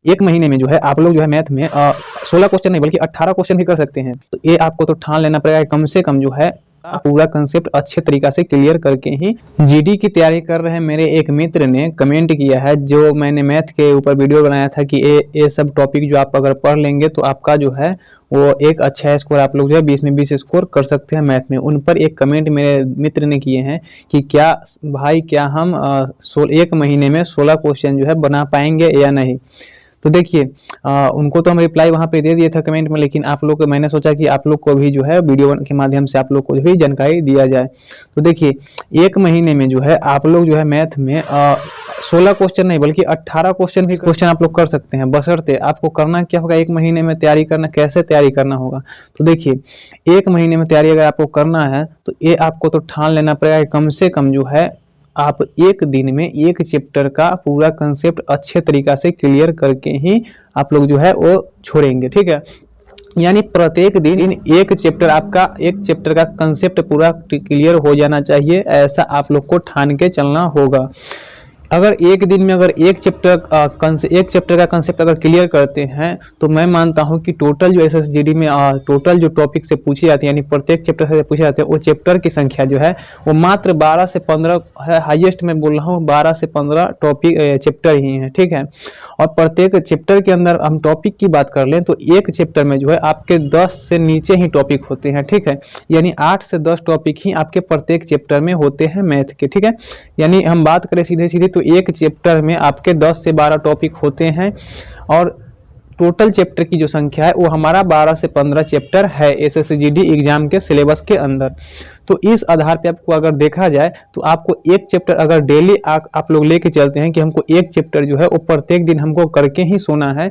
एक महीने में जो है आप लोग जो है मैथ में 16 क्वेश्चन नहीं बल्कि 18 क्वेश्चन भी कर सकते हैं। तो ये आपको तो ठान लेना पड़ेगा, कम से कम जो है पूरा कंसेप्ट अच्छे तरीका से क्लियर करके ही। जीडी की तैयारी कर रहे हैं मेरे एक मित्र ने कमेंट किया है, जो मैंने मैथ के ऊपर वीडियो बनाया था कि ये सब टॉपिक जो आप अगर पढ़ लेंगे तो आपका जो है वो एक अच्छा स्कोर आप लोग जो है 20 में 20 स्कोर कर सकते हैं मैथ में। उन पर एक कमेंट मेरे मित्र ने किए हैं कि क्या भाई क्या हम एक महीने में 16 क्वेश्चन जो है बना पाएंगे या नहीं। तो देखिए उनको तो हम रिप्लाई वहाँ पे दे दिए था कमेंट में, लेकिन आप लोग को मैंने सोचा कि आप लोग को भी जो है वीडियो के माध्यम से आप लोग को भी जानकारी दिया जाए। तो देखिए एक महीने में जो है आप लोग जो है मैथ में 16 क्वेश्चन नहीं बल्कि 18 क्वेश्चन आप लोग कर सकते हैं। बशर्ते आपको करना क्या होगा, एक महीने में तैयारी करना, कैसे तैयारी करना होगा। तो देखिए एक महीने में तैयारी अगर आपको करना है तो ये आपको तो ठान लेना पड़ेगा, कम से कम जो है आप एक दिन में एक चैप्टर का पूरा कंसेप्ट अच्छे तरीका से क्लियर करके ही आप लोग जो है वो छोड़ेंगे, ठीक है। यानी प्रत्येक दिन एक चैप्टर का कंसेप्ट पूरा क्लियर हो जाना चाहिए, ऐसा आप लोग को ठान के चलना होगा। अगर एक दिन में अगर एक चैप्टर का कंसेप्ट अगर क्लियर करते हैं तो मैं मानता हूं कि टोटल जो एसएसजीडी में टोटल जो टॉपिक से पूछे जाते हैं, यानी प्रत्येक चैप्टर से पूछे जाते हैं, वो चैप्टर की संख्या जो है वो मात्र 12 से 15 है। हाईएस्ट मैं बोल रहा हूँ 12 से 15 टॉपिक चैप्टर ही हैं, ठीक है। और प्रत्येक चैप्टर के अंदर हम टॉपिक की बात कर लें तो एक चैप्टर में जो है आपके 10 से नीचे ही टॉपिक होते हैं, ठीक है। यानी 8 से 10 टॉपिक ही आपके प्रत्येक चैप्टर में होते हैं मैथ के, ठीक है। यानी हम बात करें सीधे सीधे तो एक चैप्टर में आपके 10 से 12 टॉपिक होते हैं और टोटल चैप्टर की जो संख्या है वो हमारा 12 से 15 चैप्टर है एसएसजीडी एग्जाम के सिलेबस के अंदर। तो इस आधार पे आपको अगर देखा जाए तो आपको एक चैप्टर अगर डेली आप लोग लेके चलते हैं कि हमको एक चैप्टर जो है वो प्रत्येक दिन हमको करके ही सोना है,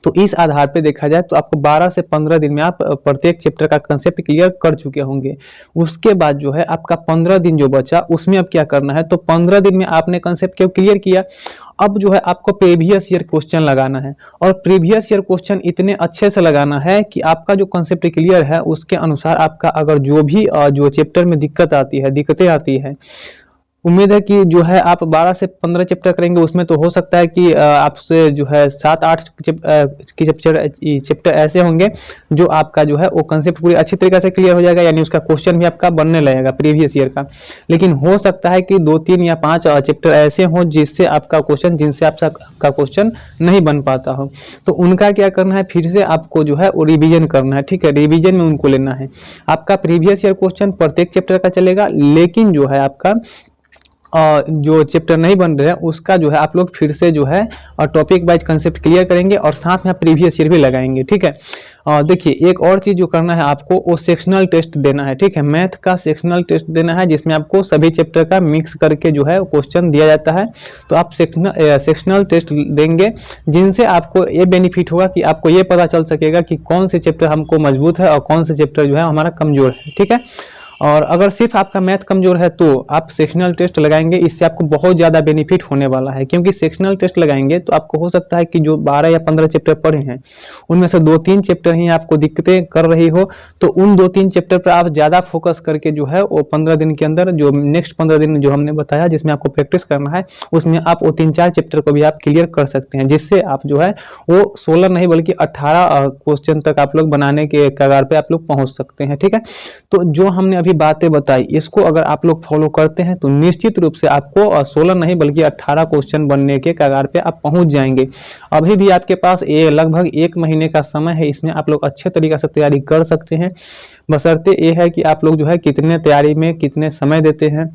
तो इस आधार पे देखा जाए तो आपको 12 से 15 दिन में आप प्रत्येक चैप्टर का कंसेप्ट क्लियर कर चुके होंगे। उसके बाद जो है आपका 15 दिन जो बचा उसमें अब क्या करना है, तो 15 दिन में आपने कंसेप्ट क्यों क्लियर किया, अब जो है आपको प्रीवियस ईयर क्वेश्चन लगाना है और प्रीवियस ईयर क्वेश्चन इतने अच्छे से लगाना है कि आपका जो कंसेप्ट क्लियर है उसके अनुसार आपका अगर जो चैप्टर में दिक्कतें आती है, उम्मीद है कि जो है आप 12 से 15 चैप्टर करेंगे उसमें तो हो सकता है कि आपसे जो है 7-8 चैप्टर ऐसे होंगे जो आपका जो है वो कंसेप्ट पूरी अच्छी तरीके से क्लियर हो जाएगा, यानी उसका क्वेश्चन भी आपका बनने लगेगा प्रीवियस ईयर का। लेकिन हो सकता है कि 2-3 या 5 चैप्टर ऐसे हों जिनसे आपका क्वेश्चन नहीं बन पाता हो, तो उनका क्या करना है, फिर से आपको जो है वो रिवीजन करना है, ठीक है। रिवीजन में उनको लेना है। आपका प्रीवियस ईयर क्वेश्चन प्रत्येक चैप्टर का चलेगा, लेकिन जो है आपका जो चैप्टर नहीं बन रहे हैं उसका जो है आप लोग फिर से जो है और टॉपिक वाइज कंसेप्ट क्लियर करेंगे और साथ में प्रीवियस ईयर भी लगाएंगे, ठीक है। देखिए एक और चीज जो करना है आपको वो सेक्शनल टेस्ट देना है, ठीक है। मैथ का सेक्शनल टेस्ट देना है जिसमें आपको सभी चैप्टर का मिक्स करके जो है क्वेश्चन दिया जाता है। तो आप सेक्शनल टेस्ट देंगे जिनसे आपको ये बेनिफिट होगा कि आपको ये पता चल सकेगा कि कौन से चैप्टर हमको मजबूत है और कौन से चैप्टर जो है हमारा कमजोर है, ठीक है। और अगर सिर्फ आपका मैथ कमजोर है तो आप सेक्शनल टेस्ट लगाएंगे, इससे आपको बहुत ज़्यादा बेनिफिट होने वाला है। क्योंकि सेक्शनल टेस्ट लगाएंगे तो आपको हो सकता है कि जो 12 या 15 चैप्टर पढ़े हैं उनमें से 2-3 चैप्टर ही आपको दिक्कतें कर रही हो, तो उन 2-3 चैप्टर पर आप ज़्यादा फोकस करके जो है वो 15 दिन के अंदर जो नेक्स्ट 15 दिन जो हमने बताया जिसमें आपको प्रैक्टिस करना है उसमें आप वो 3-4 चैप्टर को भी आप क्लियर कर सकते हैं, जिससे आप जो है वो 16 नहीं बल्कि 18 क्वेश्चन तक आप लोग बनाने के कगार पे आप लोग पहुंच सकते हैं, ठीक है। तो जो हमने अभी बातें बताई इसको अगर आप लोग फॉलो करते हैं तो निश्चित रूप से आपको 16 नहीं बल्कि 18 क्वेश्चन बनने के कगार पे आप पहुंच जाएंगे। अभी भी आपके पास ये लगभग 1 महीने का समय है, इसमें आप लोग अच्छे तरीके से तैयारी कर सकते हैं। बशर्ते ये है कि आप लोग जो है कितने तैयारी में कितने समय देते हैं,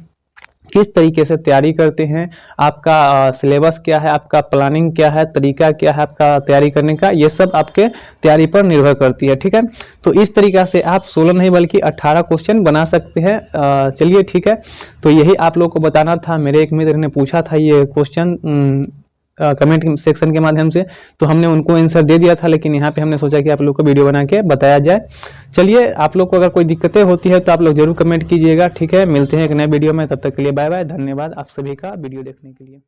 किस तरीके से तैयारी करते हैं, आपका सिलेबस क्या है, आपका प्लानिंग क्या है, तरीका क्या है आपका तैयारी करने का, ये सब आपके तैयारी पर निर्भर करती है, ठीक है। तो इस तरीका से आप 16 नहीं बल्कि 18 क्वेश्चन बना सकते हैं। चलिए ठीक है, तो यही आप लोग को बताना था। मेरे एक मित्र ने पूछा था ये क्वेश्चन कमेंट सेक्शन के माध्यम से, तो हमने उनको आंसर दे दिया था, लेकिन यहाँ पे हमने सोचा कि आप लोग को वीडियो बना के बताया जाए। चलिए आप लोग को अगर कोई दिक्कतें होती है तो आप लोग जरूर कमेंट कीजिएगा, ठीक है। मिलते हैं एक नए वीडियो में, तब तक के लिए बाय बाय। धन्यवाद आप सभी का वीडियो देखने के लिए।